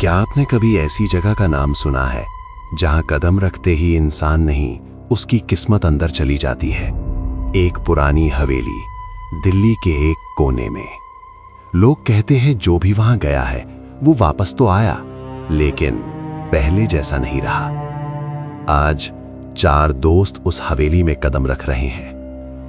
क्या आपने कभी ऐसी जगह का नाम सुना है जहां कदम रखते ही इंसान नहीं उसकी किस्मत अंदर चली जाती है? एक पुरानी हवेली, दिल्ली के एक कोने में। लोग कहते हैं जो भी वहां गया है वो वापस तो आया, लेकिन पहले जैसा नहीं रहा। आज 4 दोस्त उस हवेली में कदम रख रहे हैं।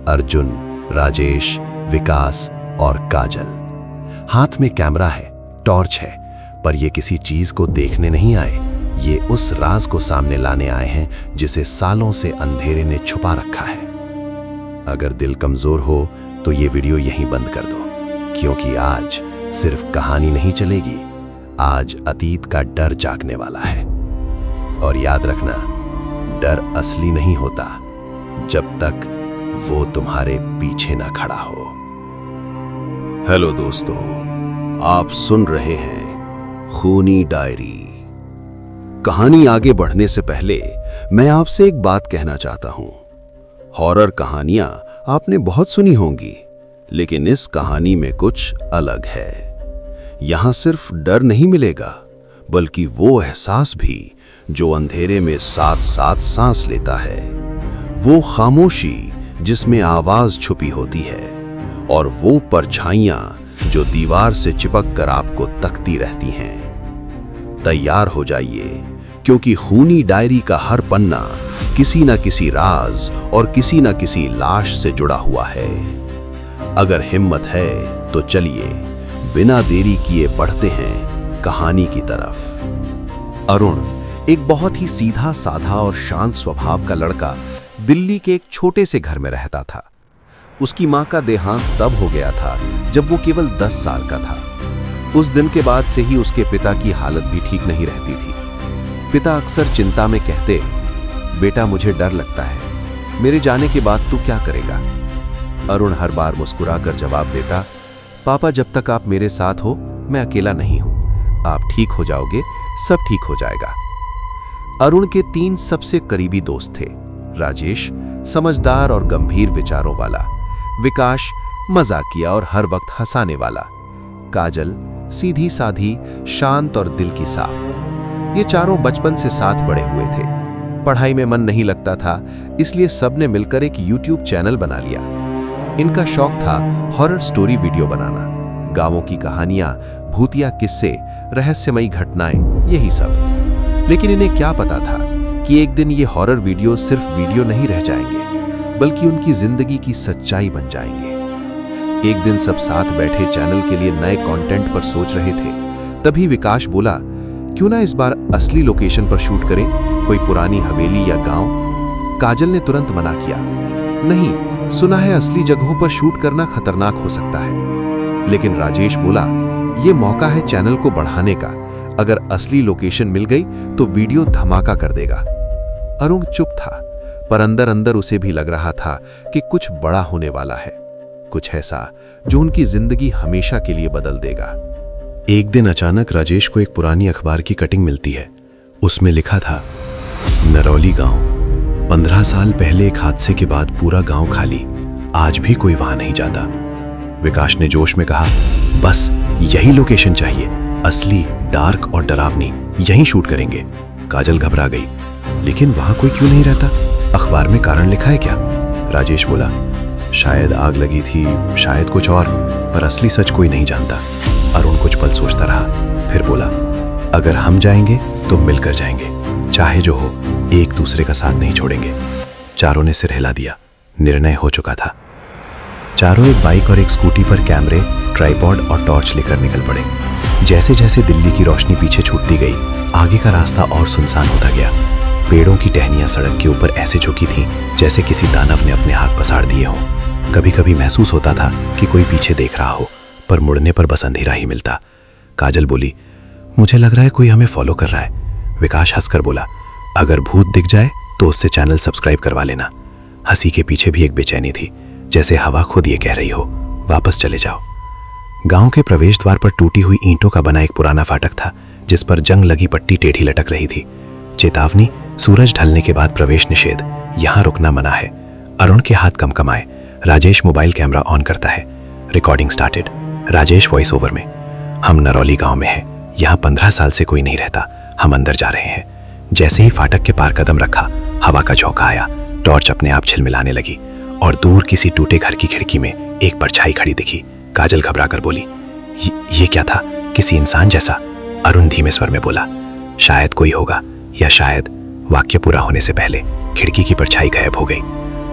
अर्जुन, राजेश, विकास और काजल। हाथ में कैमरा है, टॉर्च है, पर ये किसी चीज को देखने नहीं आए। ये उस राज को सामने लाने आए हैं जिसे सालों से अंधेरे ने छुपा रखा है। अगर दिल कमजोर हो तो ये वीडियो यहीं बंद कर दो, क्योंकि आज सिर्फ कहानी नहीं चलेगी, आज अतीत का डर जागने वाला है। और याद रखना, डर असली नहीं होता जब तक वो तुम्हारे पीछे ना खड़ा हो। हेलो दोस्तों, आप सुन रहे हैं खूनी डायरी। कहानी आगे बढ़ने से पहले मैं आपसे एक बात कहना चाहता हूं। हॉरर कहानियां आपने बहुत सुनी होंगी, लेकिन इस कहानी में कुछ अलग है। यहां सिर्फ डर नहीं मिलेगा, बल्कि वो एहसास भी जो अंधेरे में साथ साथ सांस लेता है। वो खामोशी जिसमें आवाज छुपी होती है, और वो परछाइयां जो दीवार से चिपक कर आपको तकती रहती हैं। तैयार हो जाइए, क्योंकि खूनी डायरी का हर पन्ना किसी न किसी राज और किसी न किसी लाश से जुड़ा हुआ है। अगर हिम्मत है तो चलिए बिना देरी किए बढ़ते हैं कहानी की तरफ। अरुण एक बहुत ही सीधा साधा और शांत स्वभाव का लड़का दिल्ली के एक छोटे से घर में रहता था। उसकी मां का देहांत तब हो गया था जब वो केवल 10 साल का था। उस दिन के बाद से ही उसके पिता की हालत भी ठीक नहीं रहती थी। पिता अक्सर चिंता में कहते, बेटा मुझे डर लगता है, मेरे जाने के बाद तू क्या करेगा? अरुण हर बार मुस्कुराकर जवाब देता, पापा जब तक आप मेरे साथ हो मैं अकेला नहीं हूं, आप ठीक हो जाओगे, सब ठीक हो जाएगा। अरुण के 3 सबसे करीबी दोस्त थे। राजेश समझदार और गंभीर विचारों वाला, विकास मजाकिया और हर वक्त हंसाने वाला, काजल सीधी साधी, शांत और दिल की साफ। ये चारों बचपन से साथ बड़े हुए थे। पढ़ाई में मन नहीं लगता था, इसलिए सबने मिलकर एक YouTube चैनल बना लिया। इनका शौक था हॉरर स्टोरी वीडियो बनाना, गांवों की कहानियां, भूतिया किस्से, रहस्यमयी घटनाएं, यही सब। लेकिन इन्हें क्या पता था कि एक दिन ये हॉरर वीडियो सिर्फ वीडियो नहीं रह जाएंगे, बल्कि उनकी जिंदगी की सच्चाई बन जाएंगे। एक दिन सब साथ बैठे चैनल के लिए नए कंटेंट पर सोच रहे थे। तभी विकास बोला, क्यों ना इस बार असली लोकेशन पर शूट करें, कोई पुरानी हवेली या गांव? काजल ने तुरंत मना किया, नहीं, सुना है असली जगहों पर शूट करना खतरनाक हो सकता है। लेकिन राजेश बोला, यह मौका है चैनल को बढ़ाने का, अगर असली लोकेशन मिल गई तो वीडियो धमाका कर देगा। अरुण चुप था, पर अंदर अंदर उसे भी लग रहा था कि कुछ बड़ा होने वाला है, कुछ ऐसा जो उनकी जिंदगी हमेशा के लिए बदल देगा। एक दिन अचानक राजेश को एक पुरानी अखबार की कटिंग मिलती है। उसमें लिखा था, नरौली गांव, 15 साल पहले एक हादसे के बाद पूरा गांव खाली, आज भी कोई वहां नहीं जाता। विकास ने जोश में कहा, बस यही लोकेशन चाहिए, असली, डार्क और डरावनी, यहीं शूट करेंगे। काजल घबरा गई, लेकिन वहां कोई क्यों नहीं रहता? अखबार में कारण लिखा है क्या? राजेश बोला, शायद आग लगी थी, शायद कुछ और, पर असली सच कोई नहीं जानता। अरुण कुछ पल सोचता रहा, फिर बोला, अगर हम जाएंगे तो मिलकर जाएंगे, चाहे जो हो, एक दूसरे का साथ नहीं छोड़ेंगे। चारों ने सिर हिला दिया, निर्णय हो चुका था। चारों एक बाइक और एक स्कूटी पर कैमरे, ट्राइपॉड और टॉर्च लेकर निकल पड़े। जैसे जैसे दिल्ली की रोशनी पीछे छूटती गई, आगे का रास्ता और सुनसान होता गया। पेड़ों की टहनियां सड़क के ऊपर ऐसे झुकी थीं जैसे किसी दानव ने अपने हाथ पसार दिए हों। कभी कभी महसूस होता था कि कोई पीछे देख रहा हो, पर मुड़ने पर बस अंधेरा ही मिलता। काजल बोली, मुझे लग रहा है कोई हमें फॉलो कर रहा है। विकास हंसकर बोला, अगर भूत दिख जाए तो उससे चैनल सब्सक्राइब करवा लेना। हंसी के पीछे भी एक बेचैनी थी, जैसे हवा खुद ये कह रही हो, वापस चले जाओ। गांव के प्रवेश द्वार पर टूटी हुई ईंटों का बना एक पुराना फाटक था, जिस पर जंग लगी पट्टी टेढ़ी लटक रही थी। चेतावनी, सूरज ढलने के बाद प्रवेश निषेध, यहां रुकना मना है। अरुण के हाथ कमकमाए। राजेश मोबाइल कैमरा ऑन करता है। Recording started. Rajesh voice over में, हम नरौली गांव में हैं, यहाँ 15 साल से कोई नहीं रहता। हम अंदर जा रहे हैं। जैसे ही फाटक के पार कदम रखा, हवा का झोंका आया। टॉर्च अपने आप झिलमिलाने लगी और दूर किसी टूटे घर की खिड़की में एक परछाई खड़ी दिखी। काजल घबराकर बोली, ये क्या था? किसी इंसान जैसा? अरुण धीमे स्वर में बोला, शायद कोई होगा, या शायद। वाक्य पूरा होने से पहले खिड़की की परछाई गायब हो गई।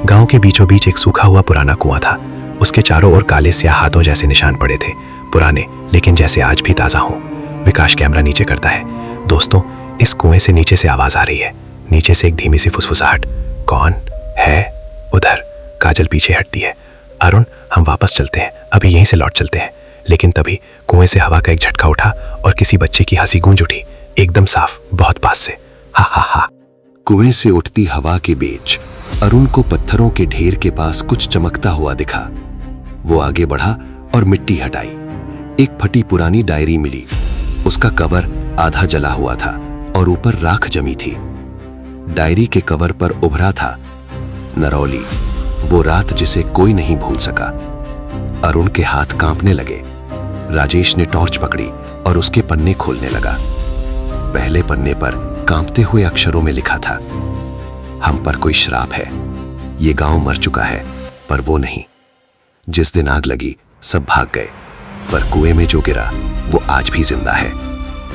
गांव के बीचों बीच एक सूखा हुआ पुराना कुआं था। उसके चारों ओर काले स्याह हाथों जैसे निशान पड़े थे, पुराने लेकिन जैसे आज भी ताजा हों। विकास कैमरा नीचे करता है। दोस्तों, इस कुएं से नीचे से आवाज आ रही है। नीचे से एक धीमी सी फुसफुसाहट। कौन है उधर? काजल पीछे हटती है। अरुण, हम वापस चलते हैं, अभी यहीं से लौट चलते हैं। लेकिन तभी कुएं से हवा का एक झटका उठा और किसी बच्चे की हंसी गूंज उठी, एकदम साफ, बहुत पास से। हा हा हा। कुएं से उठती हवा के बीच अरुण को पत्थरों के ढेर के पास कुछ चमकता हुआ दिखा। वो आगे बढ़ा और मिट्टी हटाई। एक फटी पुरानी डायरी मिली। उसका कवर आधा जला हुआ था और ऊपर राख जमी थी। डायरी के कवर पर उभरा था, नरौली, वो रात जिसे कोई नहीं भूल सका। अरुण के हाथ कांपने लगे। राजेश ने टॉर्च पकड़ी और उसके पन्ने खोलने लगा। पहले पन्ने पर कांपते हुए अक्षरों में लिखा था, हम पर कोई श्राप है। ये गांव मर चुका है, पर वो नहीं। जिस दिन आग लगी सब भाग गए, पर कुएं में जो गिरा वो आज भी जिंदा है।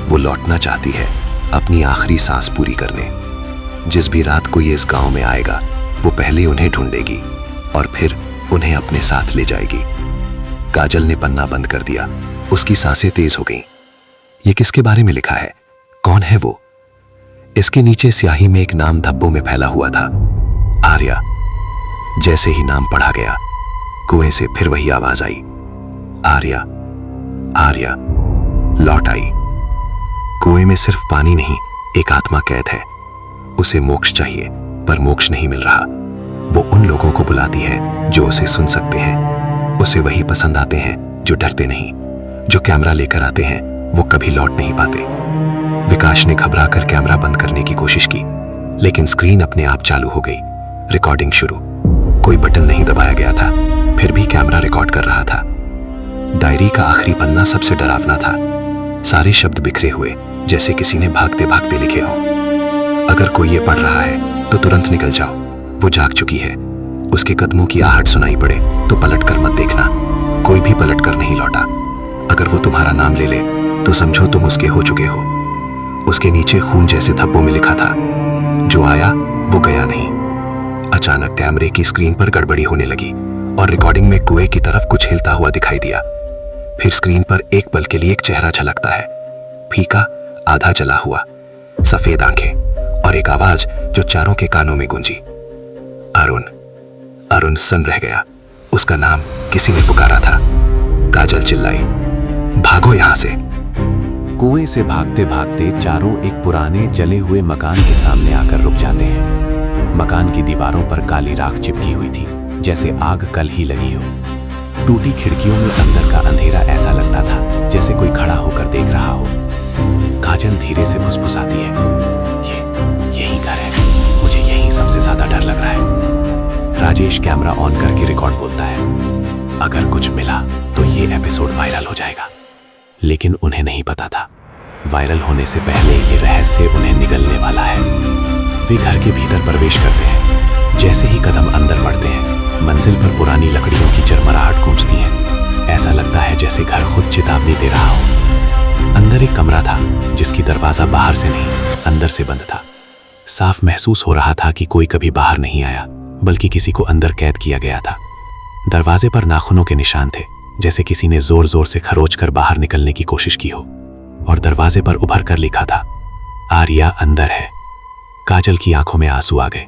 वो लौटना चाहती है अपनी आखिरी सांस पूरी करने। जिस भी रात को ये इस गांव में आएगा, वो पहले उन्हें ढूंढेगी और फिर उन्हें अपने साथ ले जाएगी। काजल ने पन्ना बंद कर दिया। उसकी सांसें तेज हो गईं। ये किसके बारे में लिखा है? कौन है वो? इसके नीचे स्याही में एक नाम धब्बों में फैला हुआ था, आर्या। जैसे ही नाम पढ़ा गया, कुएं से फिर वही आवाज आई, आर्या, आर्या। लौट आई। कुएं में सिर्फ पानी नहीं, एक आत्मा कैद है। उसे मोक्ष चाहिए, पर मोक्ष नहीं मिल रहा। वो उन लोगों को बुलाती है जो उसे सुन सकते हैं। उसे वही पसंद आते हैं जो डरते नहीं। जो कैमरा लेकर आते हैं वो कभी लौट नहीं पाते। विकास ने घबरा कर कैमरा बंद करने की कोशिश की, लेकिन स्क्रीन अपने आप चालू हो गई। रिकॉर्डिंग शुरू। कोई बटन नहीं दबाया गया था, फिर भी कैमरा रिकॉर्ड कर रहा था। डायरी का आखिरी पन्ना सबसे डरावना था। सारे शब्द बिखरे हुए, जैसे किसी ने भागते भागते लिखे हों। अगर कोई ये पढ़ रहा है तो तुरंत निकल जाओ, वो जाग चुकी है। उसके कदमों की आहट सुनाई पड़े तो पलट कर मत देखना। कोई भी पलट कर नहीं लौटा। अगर वो तुम्हारा नाम ले ले तो समझो तुम उसके हो चुके हो। उसके नीचे खून जैसे धब्बों में लिखा था, जो आया वो गया नहीं। अचानक कैमरे की स्क्रीन पर गड़बड़ी होने लगी और रिकॉर्डिंग में कुएं की तरफ कुछ हिलता हुआ दिखाई दिया। फिर स्क्रीन पर एक पल के लिए एक चेहरा झलकता है, फीका, आधा जला हुआ, सफेद आंखें और एक आवाज जो चारों के कानों में गूंजी, अरुण। अरुण सन रह गया। उसका नाम किसी ने पुकारा था। काजल चिल्लाई, भागो यहां से। कुएं से भागते भागते चारों एक पुराने जले हुए मकान के सामने आकर रुक जाते हैं। मकान की दीवारों पर काली राख चिपकी हुई थी, जैसे आग कल ही लगी हो। टूटी खिड़कियों में अंदर का अंधेरा ऐसा लगता था जैसे कोई खड़ा होकर देख रहा हो। काजल धीरे से फुसफुसाती है, यही घर है, मुझे यही सबसे ज्यादा डर लग रहा है। राजेश कैमरा ऑन करके रिकॉर्ड बोलता है, अगर कुछ मिला तो ये एपिसोड वायरल हो जाएगा। लेकिन उन्हें नहीं पता था, वायरल होने से पहले ये रहस्य उन्हें निगलने वाला है। वे घर के भीतर प्रवेश करते हैं। जैसे ही कदम अंदर बढ़ते हैं, मंजिल पर पुरानी लकड़ियों की चरमराहट गूंजती है। ऐसा लगता है जैसे घर खुद चेतावनी दे रहा हो। अंदर एक कमरा था जिसकी दरवाजा बाहर से नहीं, अंदर से बंद था। साफ महसूस हो रहा था कि कोई कभी बाहर नहीं आया, बल्कि किसी को अंदर कैद किया गया था। दरवाजे पर नाखूनों के निशान थे, जैसे किसी ने जोर जोर से खरोच कर बाहर निकलने की कोशिश की हो। और दरवाजे पर उभर कर लिखा था, आर्या अंदर है। काजल की आंखों में आंसू आ गए।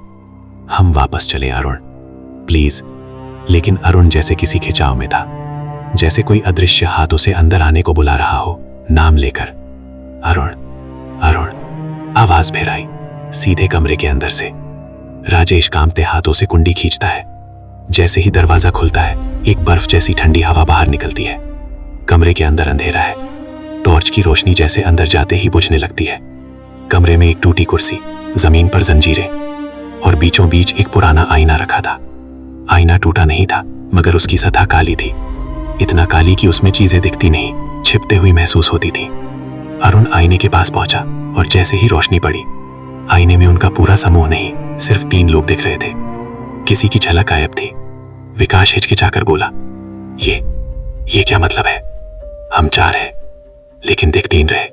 हम वापस चले अरुण, प्लीज। लेकिन अरुण जैसे किसी खिंचाव में था, जैसे कोई अदृश्य हाथ उसे अंदर आने को बुला रहा हो, नाम लेकर। अरुण, अरुण। आवाज फिर आई, सीधे कमरे के अंदर से। राजेश कांपते हाथों से कुंडी खींचता है। जैसे ही दरवाजा खुलता है, एक बर्फ जैसी ठंडी हवा बाहर निकलती है। कमरे के अंदर अंधेरा है। टॉर्च की रोशनी जैसे अंदर जाते ही बुझने लगती है। कमरे में एक टूटी कुर्सी, जमीन पर जंजीरें और बीचों बीच एक पुराना आईना रखा था। आईना टूटा नहीं था, मगर उसकी सतह काली थी। इतना काली कि उसमें चीजें दिखती नहीं, छिपते हुई महसूस होती थी। अरुण आईने के पास पहुंचा और जैसे ही रोशनी पड़ी, आईने में उनका पूरा समूह नहीं, सिर्फ 3 लोग दिख रहे थे। किसी की झलक गायब थी। विकास हिचकिचाकर बोला, ये क्या मतलब है? हम 4 हैं, लेकिन दिख 3 रहे।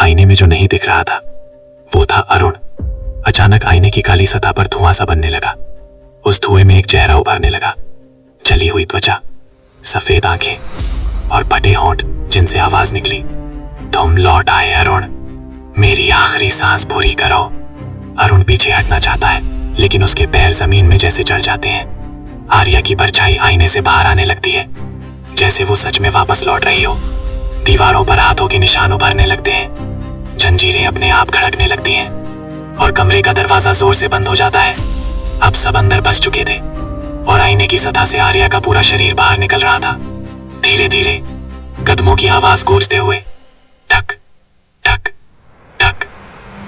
आईने में जो नहीं दिख रहा था वो था अरुण। अचानक आईने की काली सतह पर धुआं सा बनने लगा। उस धुएं में एक चेहरा उभरने लगा। जली हुई त्वचा, सफेद आंखें और फटे होंठ जिनसे आवाज निकली, तुम लौट आए अरुण, मेरी आखिरी सांस पूरी करो। अरुण पीछे हटना चाहता है, लेकिन उसके पैर जमीन में जैसे जड़ जाते हैं। आर्या की परछाई आईने से बाहर आने लगती है, जैसे वो सच में वापस लौट रही हो। दीवारों पर हाथों के निशान उभरने लगते हैं, जंजीरें अपने आप धड़कने लगती हैं और कमरे का दरवाजा जोर से बंद हो जाता है। अब सब अंदर बस चुके थे और आईने की सतह से आर्या का पूरा शरीर बाहर निकल रहा था। धीरे धीरे कदमों की आवाज गूंजते हुए ठक ठक ठक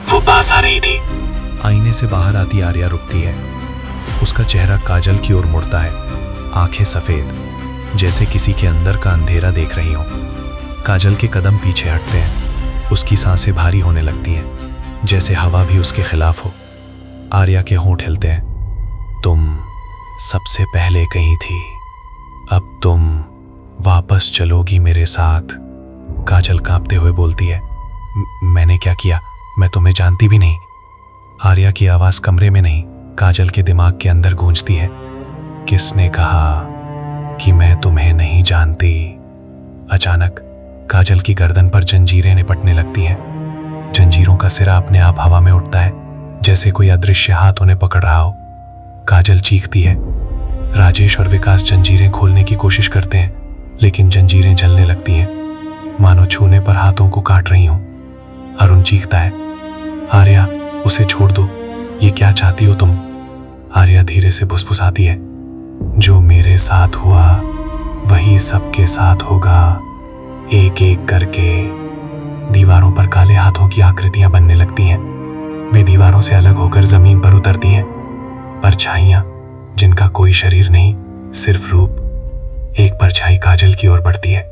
वो पास आ रही थी। आईने से बाहर आती आर्या रुकती है। उसका चेहरा काजल की ओर मुड़ता है, आंखें सफेद, जैसे किसी के अंदर का अंधेरा देख रही हो। काजल के कदम पीछे हटते हैं, उसकी सांसें भारी होने लगती हैं, जैसे हवा भी उसके खिलाफ हो। आर्या के होंठ हिलते हैं। तुम सबसे पहले कहीं थी, अब तुम वापस चलोगी मेरे साथ। काजल कांपते हुए बोलती है, मैंने क्या किया? मैं तुम्हें जानती भी नहीं। आर्या की आवाज कमरे में नहीं, काजल के दिमाग के अंदर गूंजती है। किसने कहा कि मैं तुम्हें नहीं जानती? अचानक काजल की गर्दन पर जंजीरें निपटने लगती हैं। जंजीरों का सिरा अपने आप हवा में उठता है, जैसे कोई अदृश्य हाथ उन्हें पकड़ रहा हो। काजल चीखती है। राजेश और विकास जंजीरें खोलने की कोशिश करते हैं, लेकिन जंजीरें जलने लगती हैं, मानो छूने पर हाथों को काट रही हों। अरुण चीखता है, आर्या उसे छोड़ दो, ये क्या चाहती हो तुम? आर्या धीरे से फुसफुसाती है, जो मेरे साथ हुआ वही सबके साथ होगा। एक एक करके दीवारों पर काले हाथों की आकृतियां बनने लगती हैं। वे दीवारों से अलग होकर जमीन पर उतरती हैं। परछाइयां जिनका कोई शरीर नहीं, सिर्फ रूप। एक परछाई काजल की ओर बढ़ती है।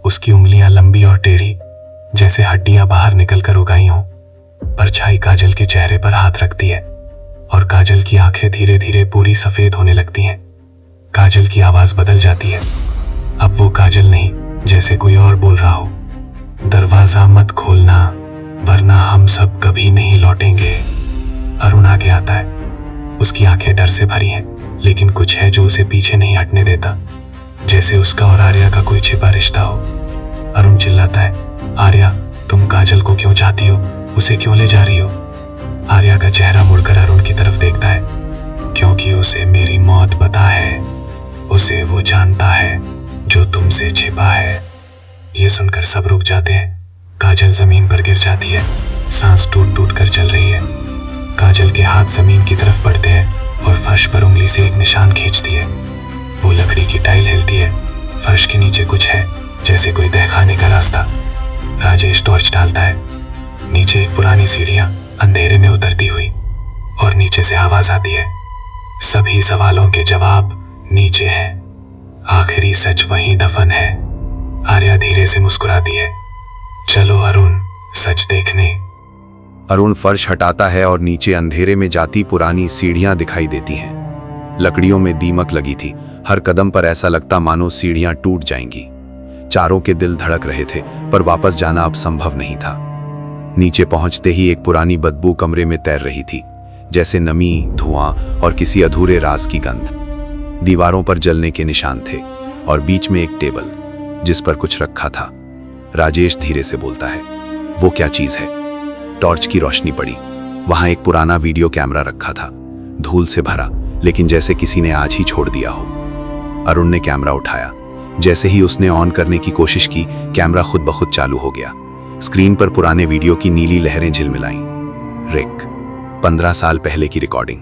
उसकी उंगलियां लंबी और टेढ़ी, जैसे हड्डियां बाहर निकलकर उगाई हों। परछाई काजल के चेहरे पर हाथ रखती है और काजल की आंखें धीरे धीरे पूरी सफेद होने लगती हैं। काजल की आवाज बदल जाती है। अब वो काजल नहीं, जैसे कोई और बोल रहा हो। दरवाजा मत खोलना, वरना हम सब कभी नहीं लौटेंगे। अरुण आगे आता है। उसकी आंखें डर से भरी हैं, लेकिन कुछ है जो उसे पीछे नहीं हटने देता, जैसे उसका और आर्या का कोई छिपा रिश्ता हो। अरुण चिल्लाता है, आर्या तुम काजल को क्यों चाहती हो? उसे क्यों ले जा रही हो? आर्या का चेहरा मुड़कर अरुण की तरफ देखता है, क्योंकि उसे मेरी मौत पता है। उसे वो जानता है जो तुमसे छिपा है। ये सुनकर सब रुक जाते हैं। काजल जमीन पर गिर जाती है, सांस टूट टूट कर चल रही है। काजल के हाथ जमीन की तरफ बढ़ते हैं और फर्श पर उंगली से एक निशान खींचती है। वो लकड़ी की टाइल हिलती है। फर्श के नीचे कुछ है, जैसे कोई तहखाने का रास्ता। राजेश टॉर्च डालता है। नीचे एक पुरानी सीढ़ियां अंधेरे में उतरती हुई, और नीचे से आवाज आती है, सभी सवालों के जवाब नीचे हैं, आखिरी सच वहीं दफन है। आर्या धीरे से मुस्कुराती है, चलो अरुण सच देखने। अरुण फर्श हटाता है और नीचे अंधेरे में जाती पुरानी सीढ़ियां दिखाई देती हैं। लकड़ियों में दीमक लगी थी। हर कदम पर ऐसा लगता मानो सीढ़ियां टूट जाएंगी। चारों के दिल धड़क रहे थे, पर वापस जाना अब संभव नहीं था। नीचे पहुंचते ही एक पुरानी बदबू कमरे में तैर रही थी, जैसे नमी, धुआं और किसी अधूरे राज की गंध। दीवारों पर जलने के निशान थे और बीच में एक टेबल जिस पर कुछ रखा था। राजेश धीरे से बोलता है, वो क्या चीज है? टॉर्च की रोशनी पड़ी। वहां एक पुराना वीडियो कैमरा रखा था, धूल से भरा, लेकिन जैसे किसी ने आज ही छोड़ दिया हो। अरुण ने कैमरा उठाया। जैसे ही उसने ऑन करने की कोशिश की, कैमरा खुद ब खुद चालू हो गया। स्क्रीन पर पुराने वीडियो की नीली लहरें झिलमिलाईं। रिक 15 साल पहले की रिकॉर्डिंग।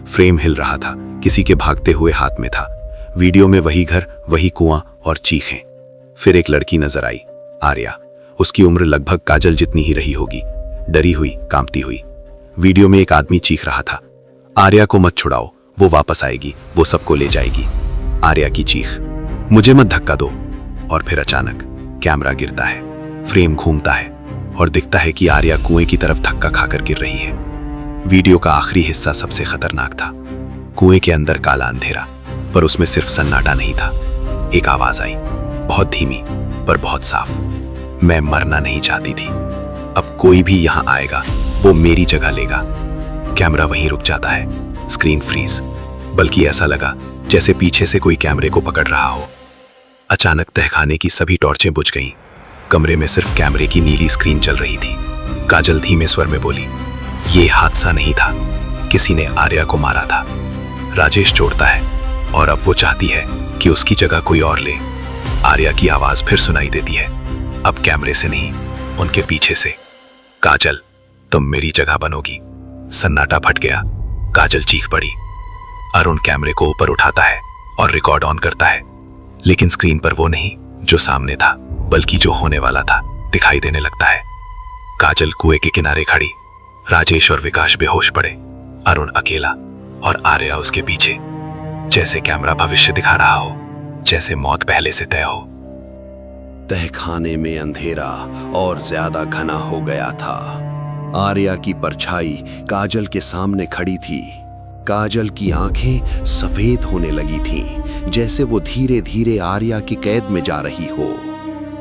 फ्रेम हिल रहा था, किसी के भागते हुए हाथ में था। वीडियो में वही घर, वही कुआं और चीखें। फिर एक लड़की नजर आई, आर्या। उसकी उम्र लगभग काजल जितनी ही रही होगी, डरी हुई, कांपती हुई। वीडियो में एक आदमी चीख रहा था, आर्या को मत छुड़ाओ, वो वापस आएगी, वो सबको ले जाएगी। आर्या की चीख, मुझे मत धक्का दो। और फिर अचानक कैमरा गिरता है, फ्रेम घूमता है और दिखता है कि आर्या कुएं की तरफ धक्का खाकर गिर रही है। वीडियो का आखिरी हिस्सा सबसे खतरनाक था। कुएं के अंदर काला अंधेरा, पर उसमें सिर्फ सन्नाटा नहीं था। एक आवाज आई, बहुत धीमी पर बहुत साफ। मैं मरना नहीं चाहती थी। अब कोई भी यहां आएगा वो मेरी जगह लेगा। कैमरा वहीं रुक जाता है, स्क्रीन फ्रीज, बल्कि ऐसा लगा जैसे पीछे से कोई कैमरे को पकड़ रहा हो। अचानक तहखाने की सभी टॉर्चें बुझ गईं। कमरे में सिर्फ कैमरे की नीली स्क्रीन चल रही थी। काजल धीमे स्वर में बोली, ये हादसा नहीं था, किसी ने आर्या को मारा था। राजेश जोड़ता है, और अब वो चाहती है कि उसकी जगह कोई और ले। आर्या की आवाज फिर सुनाई देती है, अब कैमरे से नहीं, उनके पीछे से। काजल, तुम मेरी जगह बनोगी। सन्नाटा फट गया। काजल चीख पड़ी। अरुण कैमरे को ऊपर उठाता है और रिकॉर्ड ऑन करता है, लेकिन स्क्रीन पर वो नहीं जो सामने था, बल्कि जो होने वाला था दिखाई देने लगता है। काजल कुएं के किनारे खड़ी, राजेश और विकास बेहोश पड़े, अरुण अकेला और आर्या उसके पीछे। जैसे कैमरा भविष्य दिखा रहा हो, जैसे मौत पहले से तय हो। तहखाने में अंधेरा और ज्यादा घना हो गया था। आर्या की परछाई काजल के सामने खड़ी थी। काजल की आंखें सफेद होने लगी थीं, जैसे वो धीरे धीरे आर्या की कैद में जा रही हो।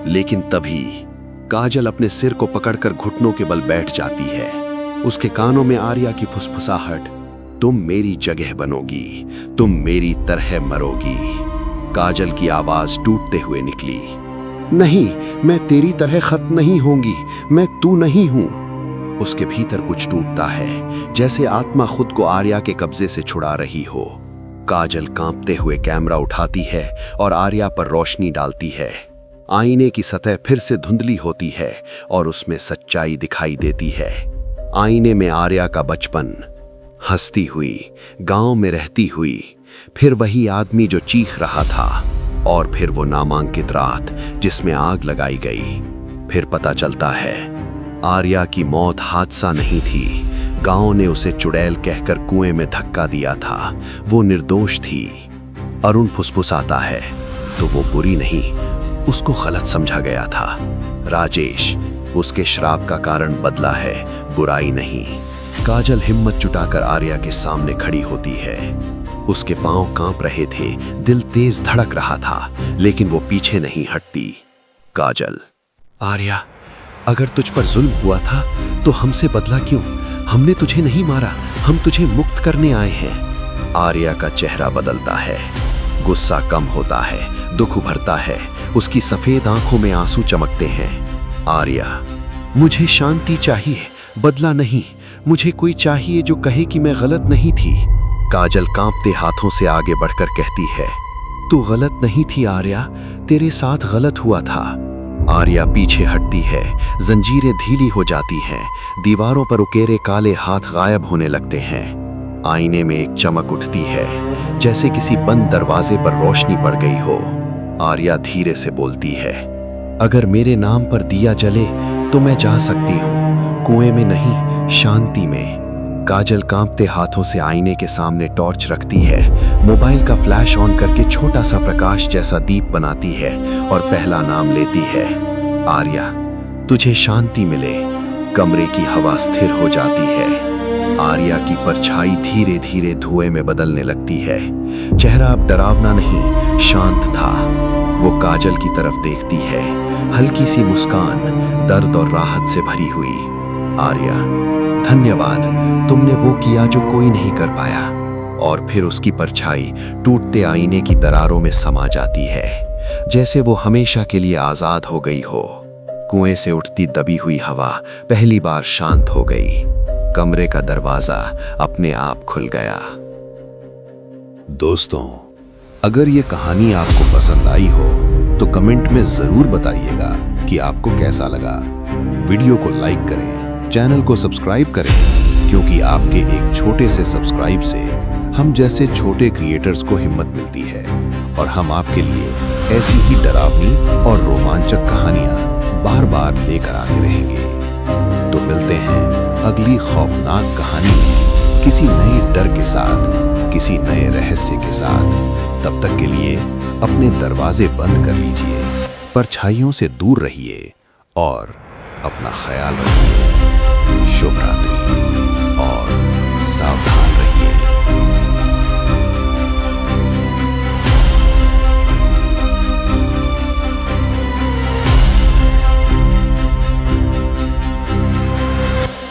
लेकिन तभी काजल अपने सिर को पकड़कर घुटनों के बल बैठ जाती है। उसके कानों में आर्या की फुसफुसाहट, तुम मेरी जगह बनोगी, तुम मेरी तरह मरोगी। काजल की आवाज टूटते हुए निकली, नहीं, मैं तेरी तरह खत्म नहीं होंगी, मैं तू नहीं हूं। उसके भीतर कुछ टूटता है, जैसे आत्मा खुद को आर्या के कब्जे से छुड़ा रही हो। काजल कांपते हुए कैमरा उठाती है और आर्या पर रोशनी डालती है। आईने की सतह फिर से धुंधली होती है और उसमें सच्चाई दिखाई देती है। आईने में आर्या का बचपन, हंसती हुई, गांव में रहती हुई, फिर वही आदमी जो चीख रहा था, और फिर वो नामांकित रात जिसमें आग लगाई गई। फिर पता चलता है आर्या की मौत हादसा नहीं थी। गांव ने उसे चुड़ैल कहकर कुएं में धक्का दिया था। वो निर्दोष थी। अरुण फुसफुसाता है, तो वो बुरी नहीं, उसको गलत समझा गया था। राजेश, उसके श्राप का कारण बदला है, बुराई नहीं। काजल हिम्मत जुटाकर आर्या के सामने खड़ी होती है। उसके पांव कांप रहे थे, दिल तेज धड़क रहा था, लेकिन वो पीछे नहीं हटती। काजल, आर्या, अगर तुझ पर जुल्म हुआ था तो हमसे बदला क्यों? हमने तुझे नहीं मारा, हम तुझे मुक्त करने आए हैं। आर्या का चेहरा बदलता है, गुस्सा कम होता है, दुख उभरता है, उसकी सफेद आंखों में आंसू चमकते हैं। आर्या, मुझे शांति चाहिए, बदला नहीं। मुझे कोई चाहिए जो कहे कि मैं गलत नहीं थी। काजल कांपते हाथों से आगे बढ़कर कहती है, तू गलत नहीं थी आर्या, तेरे साथ गलत हुआ था। आर्या पीछे हटती है, जंजीरें ढीली हो जाती हैं, दीवारों पर उकेरे काले हाथ गायब होने लगते हैं। आईने में एक चमक उठती है, जैसे किसी बंद दरवाजे पर रोशनी पड़ गई हो। आर्या धीरे से बोलती है, अगर मेरे नाम पर दिया जले तो मैं जा सकती हूँ, कुएं में नहीं, शांति में। काजल कांपते हाथों से आईने के सामने टॉर्च रखती है, मोबाइल का फ्लैश ऑन करके छोटा सा प्रकाश जैसा दीप बनाती है और पहला नाम लेती है, आर्या, तुझे शांति मिले। कमरे की हवा स्थिर हो जाती है। आर्या की परछाई धीरे धीरे धुएं में बदलने लगती है। चेहरा अब डरावना नहीं, शांत था। वो काजल की तरफ देखती है, हल्की सी मुस्कान, दर्द और राहत से भरी हुई। आर्या, धन्यवाद, तुमने वो किया जो कोई नहीं कर पाया। और फिर उसकी परछाई टूटते आईने की दरारों में समा जाती है, जैसे वो हमेशा के लिए आजाद हो गई हो। कुएं से उठती दबी हुई हवा पहली बार शांत हो गई। कमरे का दरवाजा अपने आप खुल गया। दोस्तों, अगर ये कहानी आपको पसंद आई हो तो कमेंट में जरूर बताइएगा कि आपको कैसा लगा। वीडियो को लाइक करें, चैनल को सब्सक्राइब करें, क्योंकि आपके एक छोटे से सब्सक्राइब से हम जैसे छोटे क्रिएटर्स को हिम्मत मिलती है और हम आपके लिए ऐसी ही डरावनी और रोमांचक कहानियां बार बार लेकर आते रहेंगे। तो मिलते हैं अगली खौफनाक कहानी में, किसी नए डर के साथ, किसी नए रहस्य के साथ। तब तक के लिए अपने दरवाजे बंद कर लीजिए, परछाइयों से दूर रहिए और अपना ख्याल रखिए। शुभ रात्रि।